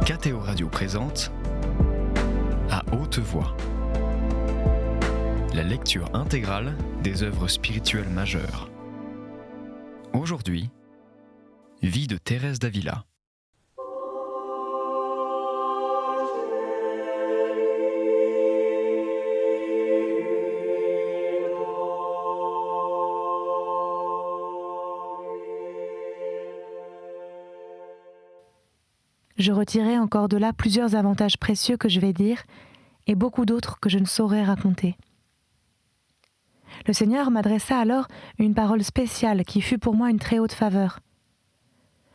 KTO Radio présente À haute voix, la lecture intégrale des œuvres spirituelles majeures. Aujourd'hui, Vie de Thérèse d'Avila. Je retirai encore de là plusieurs avantages précieux que je vais dire et beaucoup d'autres que je ne saurais raconter. Le Seigneur m'adressa alors une parole spéciale qui fut pour moi une très haute faveur.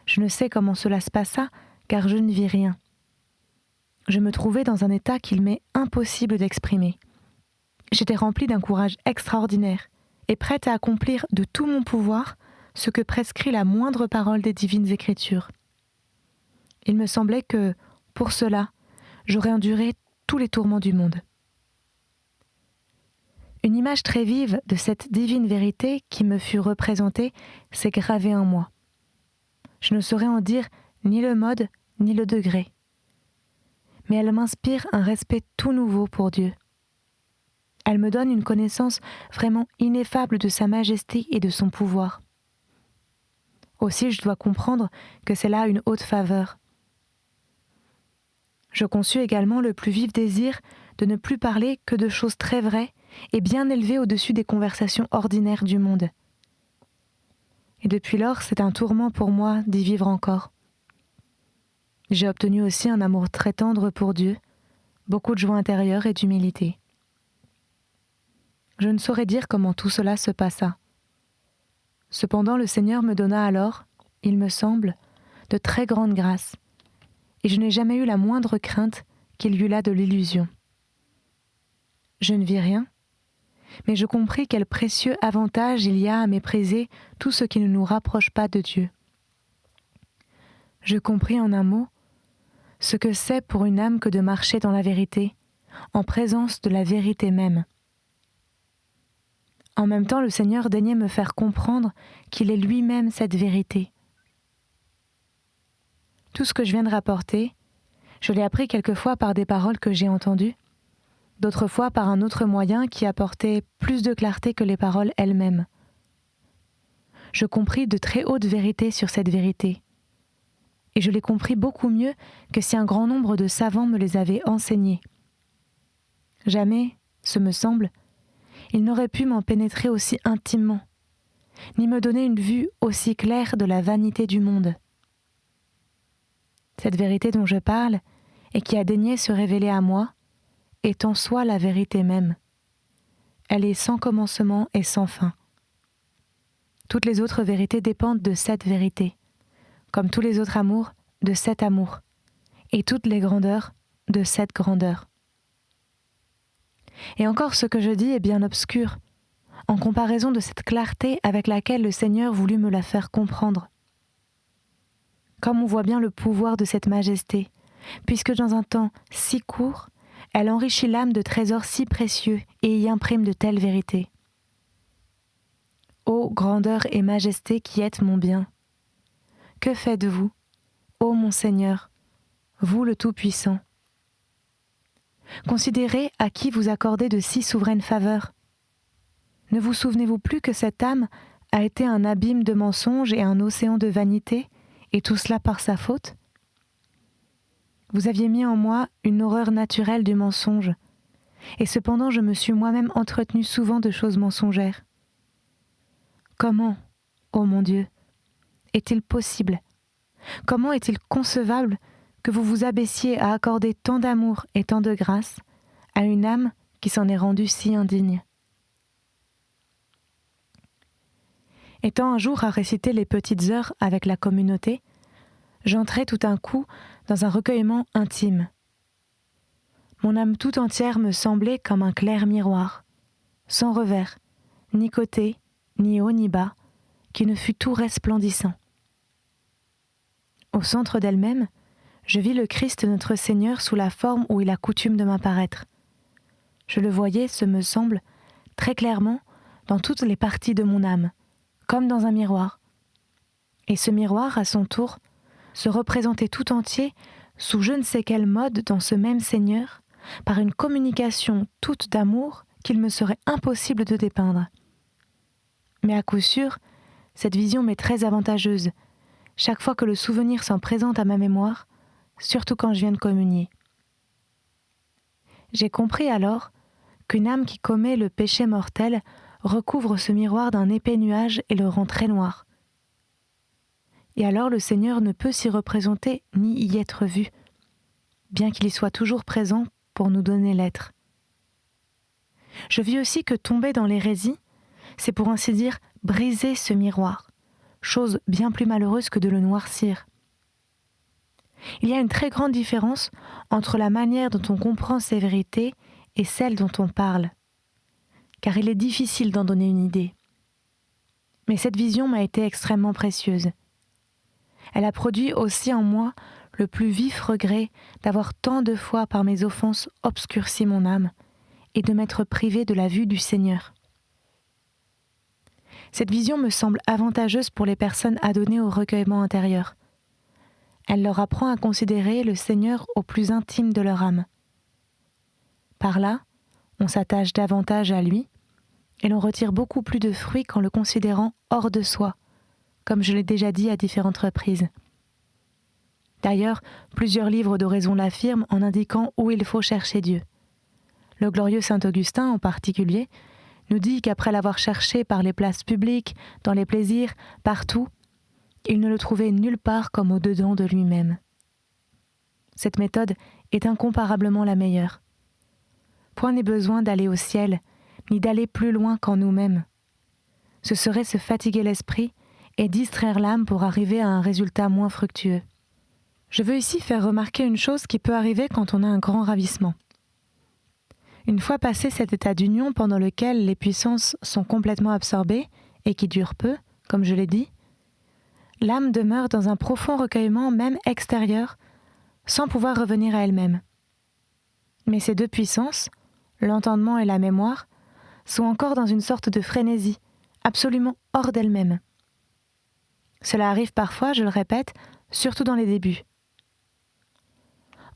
Je ne sais comment cela se passa, car je ne vis rien. Je me trouvais dans un état qu'il m'est impossible d'exprimer. J'étais remplie d'un courage extraordinaire et prête à accomplir de tout mon pouvoir ce que prescrit la moindre parole des divines Écritures. Il me semblait que, pour cela, j'aurais enduré tous les tourments du monde. Une image très vive de cette divine vérité qui me fut représentée s'est gravée en moi. Je ne saurais en dire ni le mode ni le degré. Mais elle m'inspire un respect tout nouveau pour Dieu. Elle me donne une connaissance vraiment ineffable de sa majesté et de son pouvoir. Aussi, je dois comprendre que c'est là une haute faveur. Je conçus également le plus vif désir de ne plus parler que de choses très vraies et bien élevées au-dessus des conversations ordinaires du monde. Et depuis lors, c'est un tourment pour moi d'y vivre encore. J'ai obtenu aussi un amour très tendre pour Dieu, beaucoup de joie intérieure et d'humilité. Je ne saurais dire comment tout cela se passa. Cependant, le Seigneur me donna alors, il me semble, de très grandes grâces, et je n'ai jamais eu la moindre crainte qu'il y eût là de l'illusion. Je ne vis rien, mais je compris quel précieux avantage il y a à mépriser tout ce qui ne nous rapproche pas de Dieu. Je compris en un mot ce que c'est pour une âme que de marcher dans la vérité, en présence de la vérité même. En même temps, le Seigneur daignait me faire comprendre qu'il est lui-même cette vérité. Tout ce que je viens de rapporter, je l'ai appris quelquefois par des paroles que j'ai entendues, d'autres fois par un autre moyen qui apportait plus de clarté que les paroles elles-mêmes. Je compris de très hautes vérités sur cette vérité, et je les compris beaucoup mieux que si un grand nombre de savants me les avaient enseignées. Jamais, ce me semble, ils n'auraient pu m'en pénétrer aussi intimement, ni me donner une vue aussi claire de la vanité du monde. Cette vérité dont je parle, et qui a daigné se révéler à moi, est en soi la vérité même. Elle est sans commencement et sans fin. Toutes les autres vérités dépendent de cette vérité, comme tous les autres amours de cet amour, et toutes les grandeurs de cette grandeur. Et encore ce que je dis est bien obscur, en comparaison de cette clarté avec laquelle le Seigneur voulut me la faire comprendre. Comme on voit bien le pouvoir de cette majesté, puisque dans un temps si court, elle enrichit l'âme de trésors si précieux et y imprime de telles vérités. Ô grandeur et majesté qui êtes mon bien, que faites-vous, ô mon Seigneur, vous le Tout-Puissant? Considérez à qui vous accordez de si souveraines faveurs. Ne vous souvenez-vous plus que cette âme a été un abîme de mensonges et un océan de vanité, et tout cela par sa faute? Vous aviez mis en moi une horreur naturelle du mensonge, et cependant je me suis moi-même entretenue souvent de choses mensongères. Comment, ô mon Dieu, est-il possible, comment est-il concevable que vous vous abaissiez à accorder tant d'amour et tant de grâce à une âme qui s'en est rendue si indigne? Étant un jour à réciter les petites heures avec la communauté, j'entrai tout d'un coup dans un recueillement intime. Mon âme tout entière me semblait comme un clair miroir, sans revers, ni côté, ni haut ni bas, qui ne fût tout resplendissant. Au centre d'elle-même, je vis le Christ notre Seigneur sous la forme où il a coutume de m'apparaître. Je le voyais, ce me semble, très clairement dans toutes les parties de mon âme, comme dans un miroir. Et ce miroir, à son tour, se représentait tout entier sous je ne sais quel mode dans ce même Seigneur, par une communication toute d'amour qu'il me serait impossible de dépeindre. Mais à coup sûr, cette vision m'est très avantageuse, chaque fois que le souvenir s'en présente à ma mémoire, surtout quand je viens de communier. J'ai compris alors qu'une âme qui commet le péché mortel recouvre ce miroir d'un épais nuage et le rend très noir. Et alors le Seigneur ne peut s'y représenter ni y être vu, bien qu'il y soit toujours présent pour nous donner l'être. Je vis aussi que tomber dans l'hérésie, c'est pour ainsi dire briser ce miroir, chose bien plus malheureuse que de le noircir. Il y a une très grande différence entre la manière dont on comprend ces vérités et celle dont on parle, car il est difficile d'en donner une idée. Mais cette vision m'a été extrêmement précieuse. Elle a produit aussi en moi le plus vif regret d'avoir tant de fois par mes offenses obscurci mon âme et de m'être privé de la vue du Seigneur. Cette vision me semble avantageuse pour les personnes adonnées au recueillement intérieur. Elle leur apprend à considérer le Seigneur au plus intime de leur âme. Par là, on s'attache davantage à lui et l'on retire beaucoup plus de fruits qu'en le considérant hors de soi, comme je l'ai déjà dit à différentes reprises. D'ailleurs, plusieurs livres d'oraison l'affirment en indiquant où il faut chercher Dieu. Le glorieux saint Augustin, en particulier, nous dit qu'après l'avoir cherché par les places publiques, dans les plaisirs, partout, il ne le trouvait nulle part comme au-dedans de lui-même. Cette méthode est incomparablement la meilleure. Point n'est besoin d'aller au ciel, ni d'aller plus loin qu'en nous-mêmes. Ce serait se fatiguer l'esprit et distraire l'âme pour arriver à un résultat moins fructueux. Je veux ici faire remarquer une chose qui peut arriver quand on a un grand ravissement. Une fois passé cet état d'union pendant lequel les puissances sont complètement absorbées et qui dure peu, comme je l'ai dit, l'âme demeure dans un profond recueillement même extérieur, sans pouvoir revenir à elle-même. Mais ces deux puissances, l'entendement et la mémoire, sont encore dans une sorte de frénésie, absolument hors d'elles-mêmes. Cela arrive parfois, je le répète, surtout dans les débuts.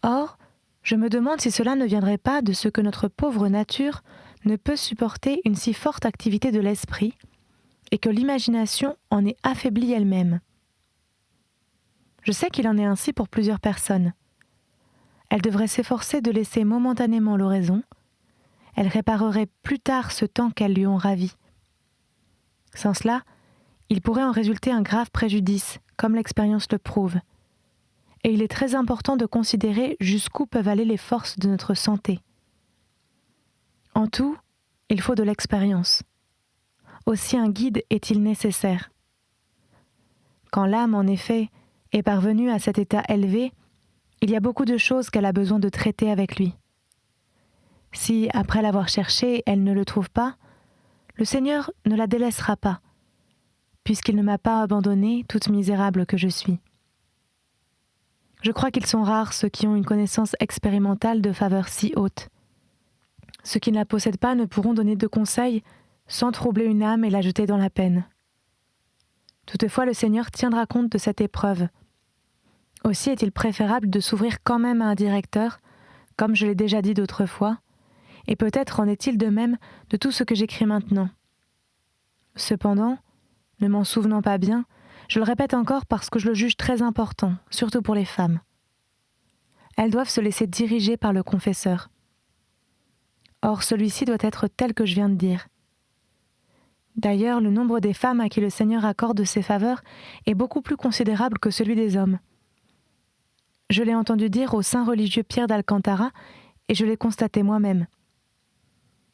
Or, je me demande si cela ne viendrait pas de ce que notre pauvre nature ne peut supporter une si forte activité de l'esprit et que l'imagination en est affaiblie elle-même. Je sais qu'il en est ainsi pour plusieurs personnes. Elles devraient s'efforcer de laisser momentanément l'oraison. Elles répareraient plus tard ce temps qu'elles lui ont ravi. Sans cela, il pourrait en résulter un grave préjudice, comme l'expérience le prouve. Et il est très important de considérer jusqu'où peuvent aller les forces de notre santé. En tout, il faut de l'expérience. Aussi un guide est-il nécessaire. Quand l'âme, en effet, est parvenue à cet état élevé, il y a beaucoup de choses qu'elle a besoin de traiter avec lui. Si, après l'avoir cherché, elle ne le trouve pas, le Seigneur ne la délaissera pas, puisqu'il ne m'a pas abandonnée, toute misérable que je suis. Je crois qu'ils sont rares ceux qui ont une connaissance expérimentale de faveur si haute. Ceux qui ne la possèdent pas ne pourront donner de conseils sans troubler une âme et la jeter dans la peine. Toutefois, le Seigneur tiendra compte de cette épreuve. Aussi est-il préférable de s'ouvrir quand même à un directeur, comme je l'ai déjà dit d'autres fois, et peut-être en est-il de même de tout ce que j'écris maintenant. Cependant, ne m'en souvenant pas bien, je le répète encore parce que je le juge très important, surtout pour les femmes. Elles doivent se laisser diriger par le confesseur. Or, celui-ci doit être tel que je viens de dire. D'ailleurs, le nombre des femmes à qui le Seigneur accorde ses faveurs est beaucoup plus considérable que celui des hommes. Je l'ai entendu dire au saint religieux Pierre d'Alcantara et je l'ai constaté moi-même.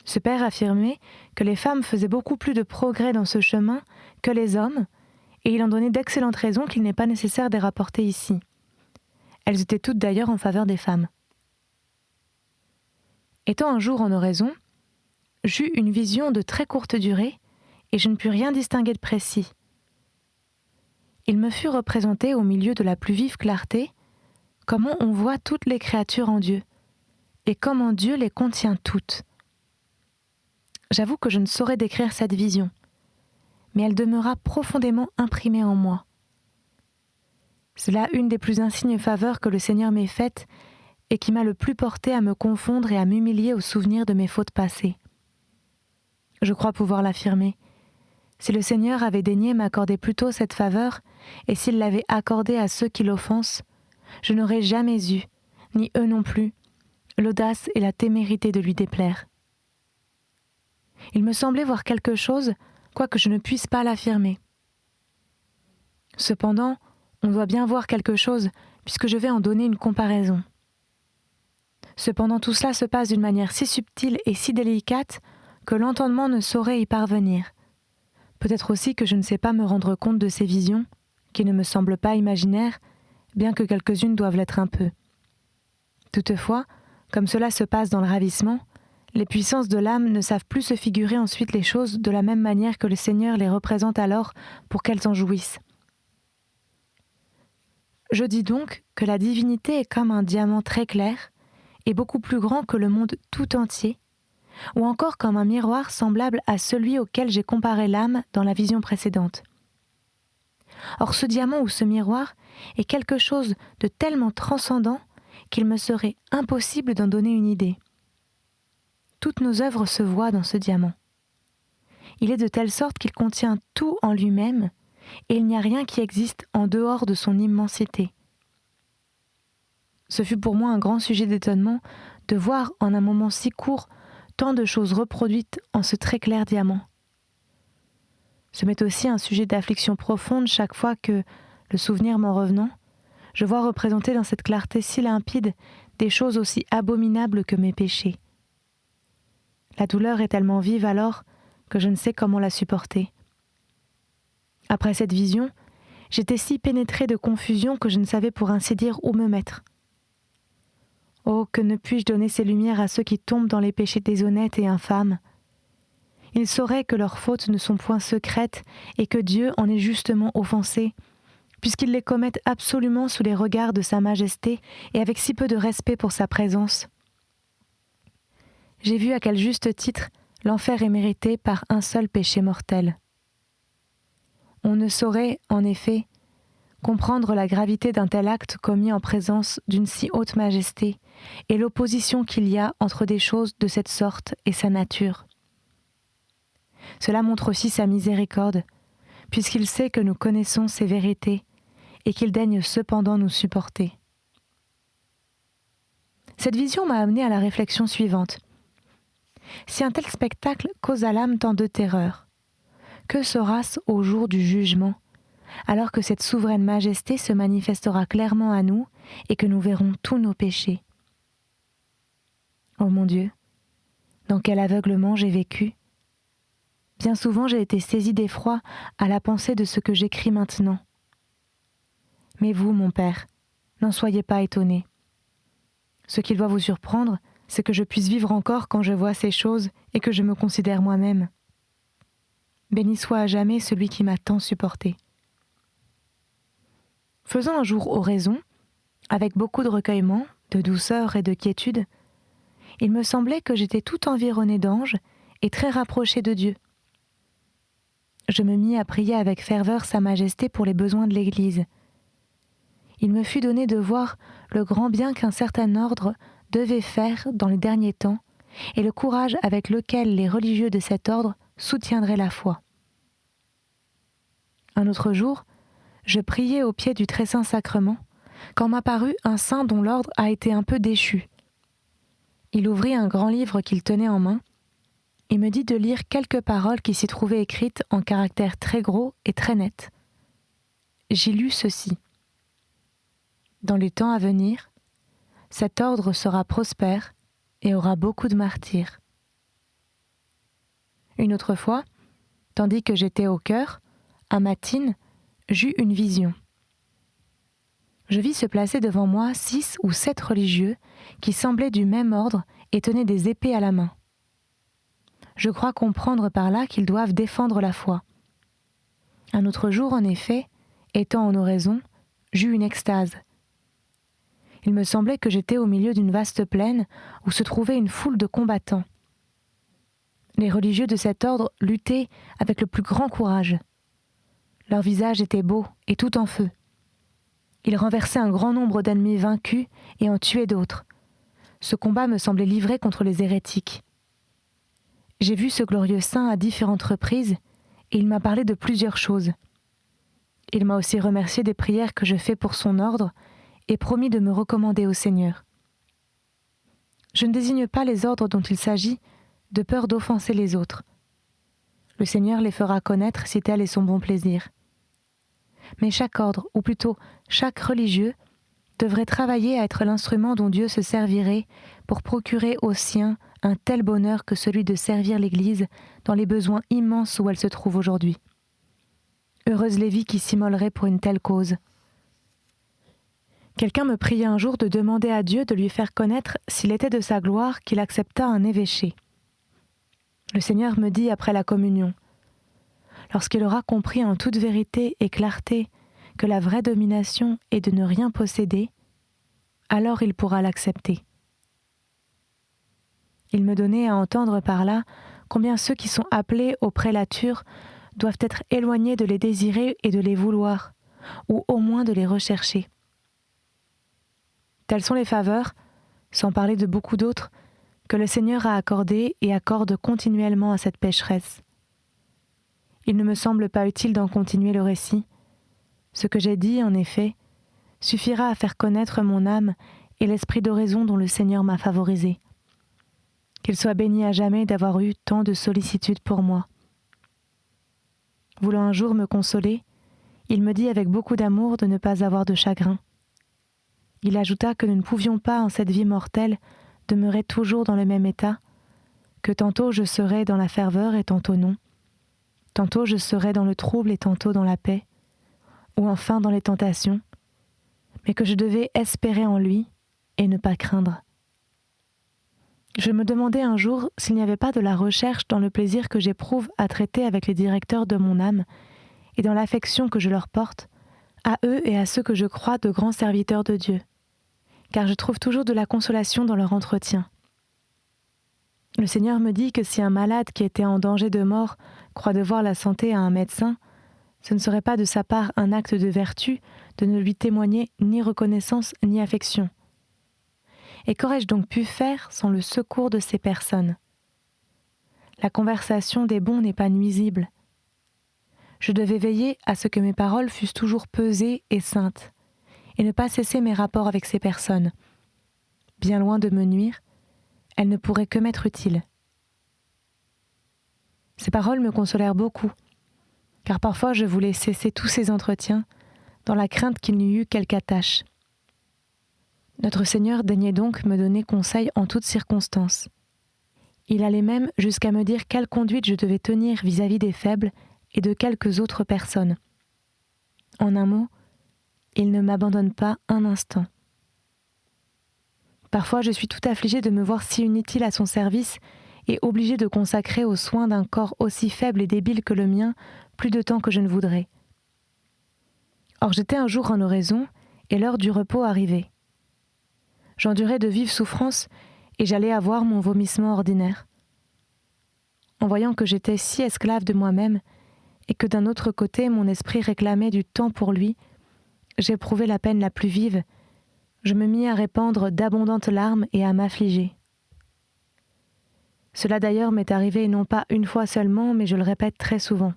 Ce père affirmait que les femmes faisaient beaucoup plus de progrès dans ce chemin que les hommes, et il en donnait d'excellentes raisons qu'il n'est pas nécessaire de rapporter ici. Elles étaient toutes d'ailleurs en faveur des femmes. Étant un jour en oraison, j'eus une vision de très courte durée, et je ne pus rien distinguer de précis. Il me fut représenté au milieu de la plus vive clarté comment on voit toutes les créatures en Dieu, et comment Dieu les contient toutes. J'avoue que je ne saurais décrire cette vision, mais elle demeura profondément imprimée en moi. C'est là une des plus insignes faveurs que le Seigneur m'ait faites et qui m'a le plus porté à me confondre et à m'humilier au souvenir de mes fautes passées. Je crois pouvoir l'affirmer. Si le Seigneur avait daigné m'accorder plus tôt cette faveur, et s'il l'avait accordée à ceux qui l'offensent, je n'aurais jamais eu, ni eux non plus, l'audace et la témérité de lui déplaire. Il me semblait voir quelque chose, quoique je ne puisse pas l'affirmer. Cependant, on doit bien voir quelque chose, puisque je vais en donner une comparaison. Cependant, tout cela se passe d'une manière si subtile et si délicate que l'entendement ne saurait y parvenir. Peut-être aussi que je ne sais pas me rendre compte de ces visions, qui ne me semblent pas imaginaires, bien que quelques-unes doivent l'être un peu. Toutefois, comme cela se passe dans le ravissement, les puissances de l'âme ne savent plus se figurer ensuite les choses de la même manière que le Seigneur les représente alors pour qu'elles en jouissent. Je dis donc que la divinité est comme un diamant très clair et beaucoup plus grand que le monde tout entier, ou encore comme un miroir semblable à celui auquel j'ai comparé l'âme dans la vision précédente. Or ce diamant ou ce miroir est quelque chose de tellement transcendant qu'il me serait impossible d'en donner une idée. Toutes nos œuvres se voient dans ce diamant. Il est de telle sorte qu'il contient tout en lui-même, et il n'y a rien qui existe en dehors de son immensité. Ce fut pour moi un grand sujet d'étonnement de voir en un moment si court tant de choses reproduites en ce très clair diamant. Ce m'est aussi un sujet d'affliction profonde chaque fois que, le souvenir m'en revenant, je vois représenter dans cette clarté si limpide des choses aussi abominables que mes péchés. La douleur est tellement vive alors que je ne sais comment la supporter. Après cette vision, j'étais si pénétrée de confusion que je ne savais pour ainsi dire où me mettre. Oh, que ne puis-je donner ces lumières à ceux qui tombent dans les péchés déshonnêtes et infâmes. Ils sauraient que leurs fautes ne sont point secrètes et que Dieu en est justement offensé, puisqu'ils les commettent absolument sous les regards de sa majesté et avec si peu de respect pour sa présence. J'ai vu à quel juste titre l'enfer est mérité par un seul péché mortel. On ne saurait, en effet, comprendre la gravité d'un tel acte commis en présence d'une si haute majesté et l'opposition qu'il y a entre des choses de cette sorte et sa nature. Cela montre aussi sa miséricorde, puisqu'il sait que nous connaissons ces vérités et qu'il daigne cependant nous supporter. Cette vision m'a amené à la réflexion suivante. Si un tel spectacle cause à l'âme tant de terreur, que sera-ce au jour du jugement, alors que cette souveraine majesté se manifestera clairement à nous et que nous verrons tous nos péchés? Oh mon Dieu, dans quel aveuglement j'ai vécu! Bien souvent j'ai été saisie d'effroi à la pensée de ce que j'écris maintenant. Mais vous, mon Père, n'en soyez pas étonné. Ce qui doit vous surprendre, c'est que je puisse vivre encore quand je vois ces choses et que je me considère moi-même. Béni soit à jamais celui qui m'a tant supporté. Faisant un jour oraison, avec beaucoup de recueillement, de douceur et de quiétude, il me semblait que j'étais tout environnée d'anges et très rapprochée de Dieu. Je me mis à prier avec ferveur Sa Majesté pour les besoins de l'Église. Il me fut donné de voir le grand bien qu'un certain ordre devait faire dans les derniers temps et le courage avec lequel les religieux de cet ordre soutiendraient la foi. Un autre jour, je priais au pied du très saint sacrement quand m'apparut un saint dont l'ordre a été un peu déchu. Il ouvrit un grand livre qu'il tenait en main et me dit de lire quelques paroles qui s'y trouvaient écrites en caractères très gros et très nets. J'y lus ceci. Dans les temps à venir, cet ordre sera prospère et aura beaucoup de martyrs. Une autre fois, tandis que j'étais au chœur, à matines, j'eus une vision. Je vis se placer devant moi 6 ou 7 religieux qui semblaient du même ordre et tenaient des épées à la main. Je crois comprendre par là qu'ils doivent défendre la foi. Un autre jour, en effet, étant en oraison, j'eus une extase. Il me semblait que j'étais au milieu d'une vaste plaine où se trouvait une foule de combattants. Les religieux de cet ordre luttaient avec le plus grand courage. Leur visage était beau et tout en feu. Il renversait un grand nombre d'ennemis vaincus et en tuait d'autres. Ce combat me semblait livré contre les hérétiques. J'ai vu ce glorieux saint à différentes reprises et il m'a parlé de plusieurs choses. Il m'a aussi remercié des prières que je fais pour son ordre et promis de me recommander au Seigneur. Je ne désigne pas les ordres dont il s'agit, de peur d'offenser les autres. Le Seigneur les fera connaître si tel est son bon plaisir. Mais chaque ordre, ou plutôt chaque religieux, devrait travailler à être l'instrument dont Dieu se servirait pour procurer aux siens un tel bonheur que celui de servir l'Église dans les besoins immenses où elle se trouve aujourd'hui. Heureuse Lévi qui s'immolerait pour une telle cause. Quelqu'un me priait un jour de demander à Dieu de lui faire connaître s'il était de sa gloire qu'il acceptât un évêché. Le Seigneur me dit après la communion, lorsqu'il aura compris en toute vérité et clarté que la vraie domination est de ne rien posséder, alors il pourra l'accepter. Il me donnait à entendre par là combien ceux qui sont appelés aux prélatures doivent être éloignés de les désirer et de les vouloir, ou au moins de les rechercher. Telles sont les faveurs, sans parler de beaucoup d'autres, que le Seigneur a accordées et accorde continuellement à cette pécheresse. Il ne me semble pas utile d'en continuer le récit. Ce que j'ai dit, en effet, suffira à faire connaître mon âme et l'esprit d'oraison dont le Seigneur m'a favorisé. Qu'il soit béni à jamais d'avoir eu tant de sollicitude pour moi. Voulant un jour me consoler, il me dit avec beaucoup d'amour de ne pas avoir de chagrin. Il ajouta que nous ne pouvions pas, en cette vie mortelle, demeurer toujours dans le même état, que tantôt je serais dans la ferveur et tantôt non, tantôt je serais dans le trouble et tantôt dans la paix, ou enfin dans les tentations, mais que je devais espérer en lui et ne pas craindre. Je me demandais un jour s'il n'y avait pas de la recherche dans le plaisir que j'éprouve à traiter avec les directeurs de mon âme et dans l'affection que je leur porte, à eux et à ceux que je crois de grands serviteurs de Dieu, car je trouve toujours de la consolation dans leur entretien. Le Seigneur me dit que si un malade qui était en danger de mort croit devoir la santé à un médecin, ce ne serait pas de sa part un acte de vertu de ne lui témoigner ni reconnaissance ni affection. Et qu'aurais-je donc pu faire sans le secours de ces personnes ? La conversation des bons n'est pas nuisible. Je devais veiller à ce que mes paroles fussent toujours pesées et saintes, et ne pas cesser mes rapports avec ces personnes. Bien loin de me nuire, elles ne pourraient que m'être utiles. Ces paroles me consolèrent beaucoup, car parfois je voulais cesser tous ces entretiens, dans la crainte qu'il n'y eût quelque attache. Notre Seigneur daignait donc me donner conseil en toutes circonstances. Il allait même jusqu'à me dire quelle conduite je devais tenir vis-à-vis des faibles et de quelques autres personnes. En un mot, il ne m'abandonne pas un instant. Parfois je suis tout affligée de me voir si inutile à son service et obligée de consacrer aux soins d'un corps aussi faible et débile que le mien plus de temps que je ne voudrais. Or j'étais un jour en oraison et l'heure du repos arrivait. J'endurais de vives souffrances et j'allais avoir mon vomissement ordinaire. En voyant que j'étais si esclave de moi-même et que d'un autre côté mon esprit réclamait du temps pour lui, j'éprouvai la peine la plus vive. Je me mis à répandre d'abondantes larmes et à m'affliger. Cela d'ailleurs m'est arrivé non pas une fois seulement, mais je le répète très souvent.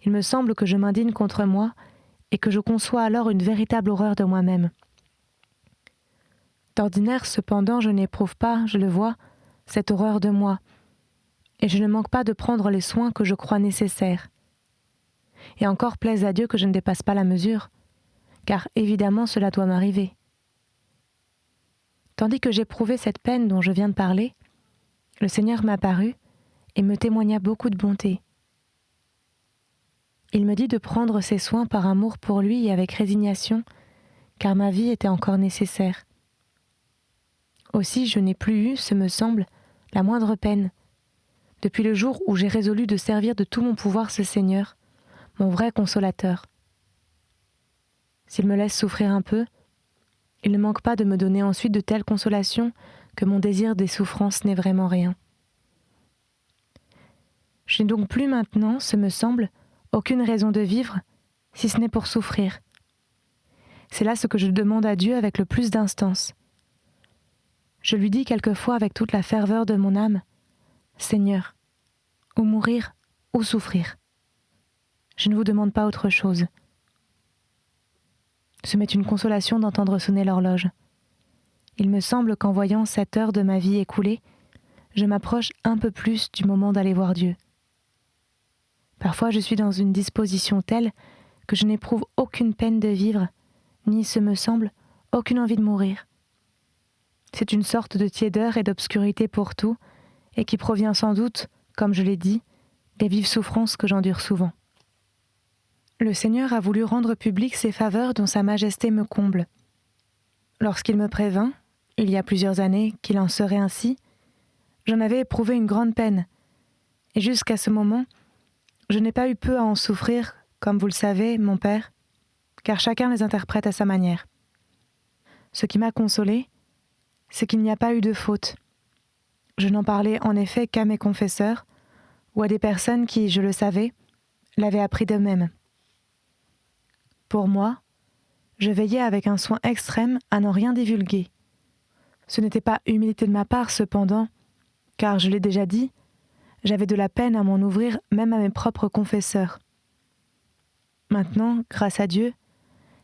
Il me semble que je m'indigne contre moi et que je conçois alors une véritable horreur de moi-même. D'ordinaire, cependant, je n'éprouve pas, je le vois, cette horreur de moi, et je ne manque pas de prendre les soins que je crois nécessaires. Et encore plaise à Dieu que je ne dépasse pas la mesure, car évidemment cela doit m'arriver. Tandis que j'éprouvais cette peine dont je viens de parler, le Seigneur m'apparut et me témoigna beaucoup de bonté. Il me dit de prendre ses soins par amour pour lui et avec résignation, car ma vie était encore nécessaire. Aussi je n'ai plus eu, ce me semble, la moindre peine, depuis le jour où j'ai résolu de servir de tout mon pouvoir ce Seigneur, mon vrai consolateur. S'il me laisse souffrir un peu, il ne manque pas de me donner ensuite de telles consolations que mon désir des souffrances n'est vraiment rien. Je n'ai donc plus maintenant, ce me semble, aucune raison de vivre, si ce n'est pour souffrir. C'est là ce que je demande à Dieu avec le plus d'instance. Je lui dis quelquefois avec toute la ferveur de mon âme, « Seigneur, ou mourir ou souffrir. Je ne vous demande pas autre chose. » Ce m'est une consolation d'entendre sonner l'horloge. Il me semble qu'en voyant cette heure de ma vie écoulée, je m'approche un peu plus du moment d'aller voir Dieu. Parfois je suis dans une disposition telle que je n'éprouve aucune peine de vivre, ni, ce me semble, aucune envie de mourir. C'est une sorte de tiédeur et d'obscurité pour tout, et qui provient sans doute, comme je l'ai dit, des vives souffrances que j'endure souvent. Le Seigneur a voulu rendre publiques ces faveurs dont Sa Majesté me comble. Lorsqu'il me prévint, il y a plusieurs années, qu'il en serait ainsi, j'en avais éprouvé une grande peine, et jusqu'à ce moment, je n'ai pas eu peu à en souffrir, comme vous le savez, mon Père, car chacun les interprète à sa manière. Ce qui m'a consolé, c'est qu'il n'y a pas eu de faute. Je n'en parlais en effet qu'à mes confesseurs, ou à des personnes qui, je le savais, l'avaient appris d'eux-mêmes. Pour moi, je veillais avec un soin extrême à n'en rien divulguer. Ce n'était pas humilité de ma part, cependant, car, je l'ai déjà dit, j'avais de la peine à m'en ouvrir même à mes propres confesseurs. Maintenant, grâce à Dieu,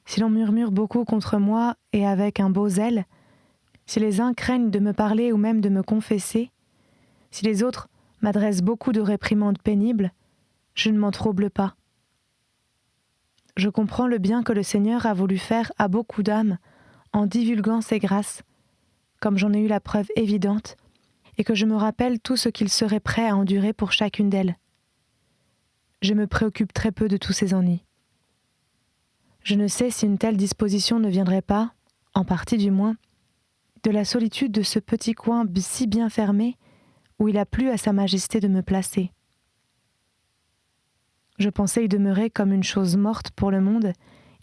si l'on murmure beaucoup contre moi et avec un beau zèle, si les uns craignent de me parler ou même de me confesser, si les autres m'adressent beaucoup de réprimandes pénibles, je ne m'en trouble pas. Je comprends le bien que le Seigneur a voulu faire à beaucoup d'âmes en divulguant ses grâces, comme j'en ai eu la preuve évidente, et que je me rappelle tout ce qu'il serait prêt à endurer pour chacune d'elles. Je me préoccupe très peu de tous ces ennuis. Je ne sais si une telle disposition ne viendrait pas, en partie du moins, de la solitude de ce petit coin si bien fermé où il a plu à Sa Majesté de me placer. Je pensais y demeurer comme une chose morte pour le monde,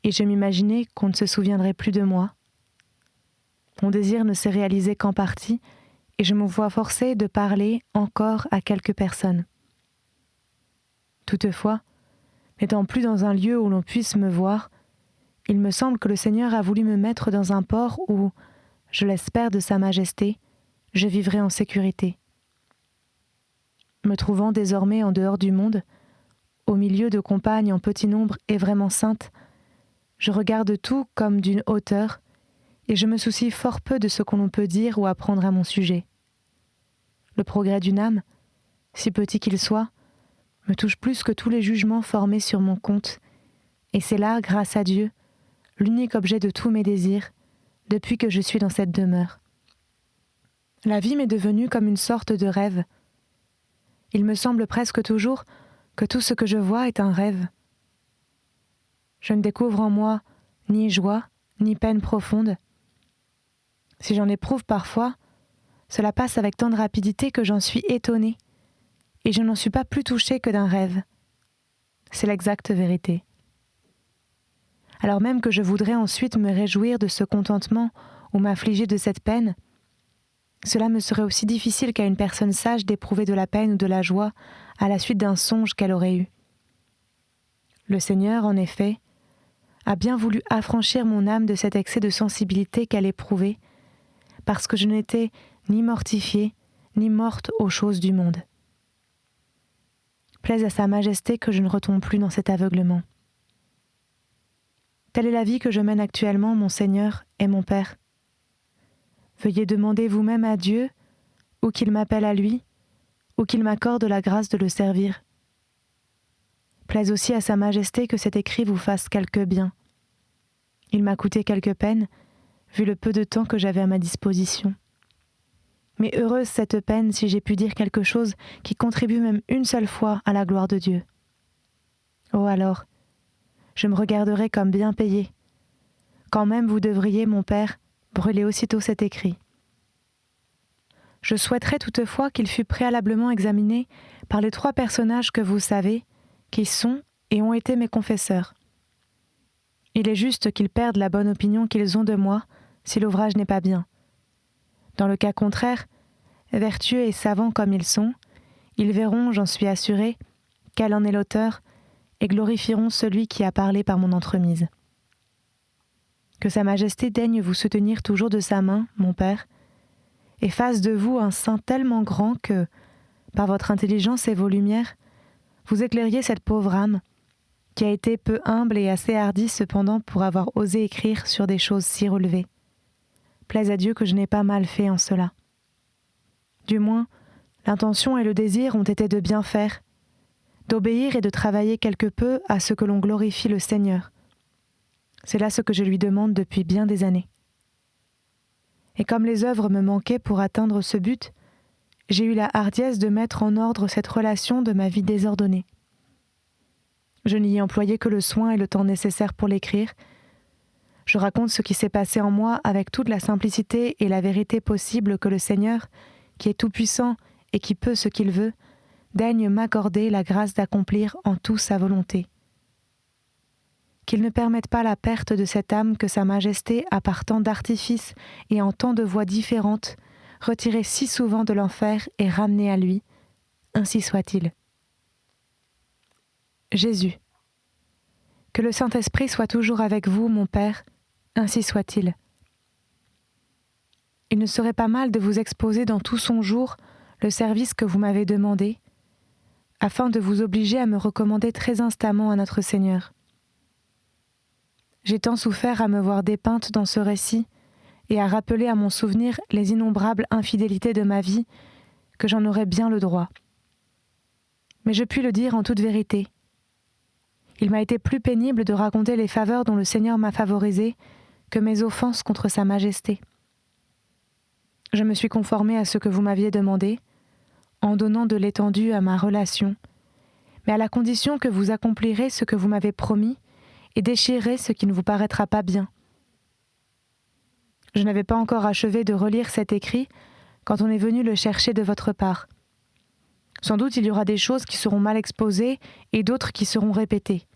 et je m'imaginais qu'on ne se souviendrait plus de moi. Mon désir ne s'est réalisé qu'en partie, et je me vois forcée de parler encore à quelques personnes. Toutefois, n'étant plus dans un lieu où l'on puisse me voir, il me semble que le Seigneur a voulu me mettre dans un port où, je l'espère de Sa Majesté, je vivrai en sécurité. Me trouvant désormais en dehors du monde, au milieu de compagnes en petit nombre et vraiment saintes, je regarde tout comme d'une hauteur, et je me soucie fort peu de ce qu'on peut dire ou apprendre à mon sujet. Le progrès d'une âme, si petit qu'il soit, me touche plus que tous les jugements formés sur mon compte, et c'est là, grâce à Dieu, l'unique objet de tous mes désirs, depuis que je suis dans cette demeure. La vie m'est devenue comme une sorte de rêve. Il me semble presque toujours que tout ce que je vois est un rêve. Je ne découvre en moi ni joie, ni peine profonde. Si j'en éprouve parfois, cela passe avec tant de rapidité que j'en suis étonnée, et je n'en suis pas plus touchée que d'un rêve. C'est l'exacte vérité. Alors même que je voudrais ensuite me réjouir de ce contentement ou m'affliger de cette peine, cela me serait aussi difficile qu'à une personne sage d'éprouver de la peine ou de la joie à la suite d'un songe qu'elle aurait eu. Le Seigneur, en effet, a bien voulu affranchir mon âme de cet excès de sensibilité qu'elle éprouvait, parce que je n'étais ni mortifiée, ni morte aux choses du monde. Plaise à Sa Majesté que je ne retombe plus dans cet aveuglement. Telle est la vie que je mène actuellement, mon Seigneur et mon Père. Veuillez demander vous-même à Dieu, ou qu'il m'appelle à lui, ou qu'il m'accorde la grâce de le servir. Plaise aussi à Sa Majesté que cet écrit vous fasse quelque bien. Il m'a coûté quelque peine, vu le peu de temps que j'avais à ma disposition. Mais heureuse cette peine si j'ai pu dire quelque chose qui contribue même une seule fois à la gloire de Dieu. Oh alors, je me regarderai comme bien payé. Quand même vous devriez, mon Père, brûler aussitôt cet écrit. Je souhaiterais toutefois qu'il fût préalablement examiné par les 3 personnages que vous savez, qui sont et ont été mes confesseurs. Il est juste qu'ils perdent la bonne opinion qu'ils ont de moi si l'ouvrage n'est pas bien. Dans le cas contraire, vertueux et savants comme ils sont, ils verront, j'en suis assurée, quel en est l'auteur et glorifieront celui qui a parlé par mon entremise. Que Sa Majesté daigne vous soutenir toujours de sa main, mon Père, et fasse de vous un saint tellement grand que, par votre intelligence et vos lumières, vous éclairiez cette pauvre âme, qui a été peu humble et assez hardie cependant pour avoir osé écrire sur des choses si relevées. Plaise à Dieu que je n'ai pas mal fait en cela. Du moins, l'intention et le désir ont été de bien faire, d'obéir et de travailler quelque peu à ce que l'on glorifie le Seigneur. C'est là ce que je lui demande depuis bien des années. Et comme les œuvres me manquaient pour atteindre ce but, j'ai eu la hardiesse de mettre en ordre cette relation de ma vie désordonnée. Je n'y ai employé que le soin et le temps nécessaires pour l'écrire. Je raconte ce qui s'est passé en moi avec toute la simplicité et la vérité possible que le Seigneur, qui est tout-puissant et qui peut ce qu'il veut, daigne m'accorder la grâce d'accomplir en tout sa volonté. Qu'il ne permette pas la perte de cette âme que Sa Majesté a par tant d'artifices et en tant de voies différentes, retirée si souvent de l'enfer et ramenée à lui, ainsi soit-il. Jésus. Que le Saint-Esprit soit toujours avec vous, mon Père, ainsi soit-il. Il ne serait pas mal de vous exposer dans tout son jour le service que vous m'avez demandé, afin de vous obliger à me recommander très instamment à notre Seigneur. J'ai tant souffert à me voir dépeinte dans ce récit et à rappeler à mon souvenir les innombrables infidélités de ma vie que j'en aurais bien le droit. Mais je puis le dire en toute vérité. Il m'a été plus pénible de raconter les faveurs dont le Seigneur m'a favorisé que mes offenses contre Sa Majesté. Je me suis conformée à ce que vous m'aviez demandé, en donnant de l'étendue à ma relation, mais à la condition que vous accomplirez ce que vous m'avez promis et déchirerez ce qui ne vous paraîtra pas bien. Je n'avais pas encore achevé de relire cet écrit quand on est venu le chercher de votre part. Sans doute il y aura des choses qui seront mal exposées et d'autres qui seront répétées.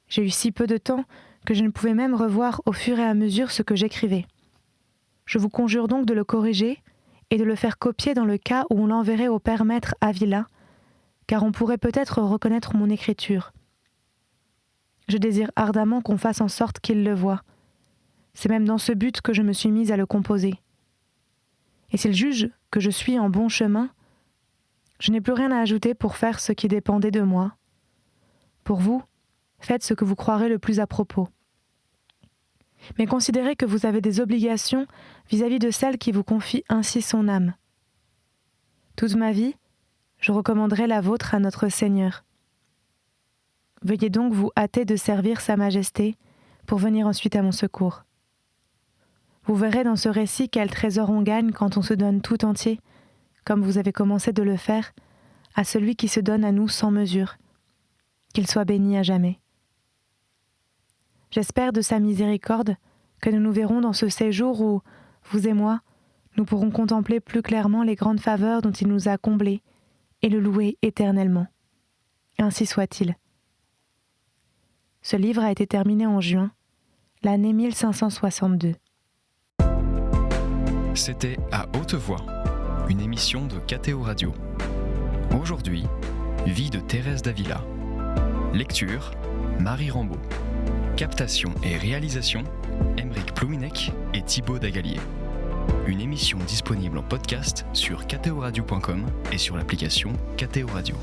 J'ai eu si peu de temps que je ne pouvais même revoir au fur et à mesure ce que j'écrivais. Je vous conjure donc de le corriger et de le faire copier dans le cas où on l'enverrait au Père Maître Avila, car on pourrait peut-être reconnaître mon écriture. Je désire ardemment qu'on fasse en sorte qu'il le voie. C'est même dans ce but que je me suis mise à le composer. Et s'il juge que je suis en bon chemin, je n'ai plus rien à ajouter pour faire ce qui dépendait de moi. Pour vous, faites ce que vous croirez le plus à propos. Mais considérez que vous avez des obligations vis-à-vis de celle qui vous confie ainsi son âme. Toute ma vie, je recommanderai la vôtre à notre Seigneur. Veuillez donc vous hâter de servir Sa Majesté pour venir ensuite à mon secours. Vous verrez dans ce récit quel trésor on gagne quand on se donne tout entier, comme vous avez commencé de le faire, à celui qui se donne à nous sans mesure. Qu'il soit béni à jamais. J'espère de Sa miséricorde que nous nous verrons dans ce séjour où, vous et moi, nous pourrons contempler plus clairement les grandes faveurs dont il nous a comblés et le louer éternellement. Ainsi soit-il. Ce livre a été terminé en juin, l'année 1562. C'était À haute voix, une émission de KTO Radio. Aujourd'hui, vie de Thérèse d'Avila. Lecture, Marie Rambaud. Captation et réalisation, Aymeric Plouminec et Thibaut Dagalier. Une émission disponible en podcast sur ktoradio.com et sur l'application KTO Radio.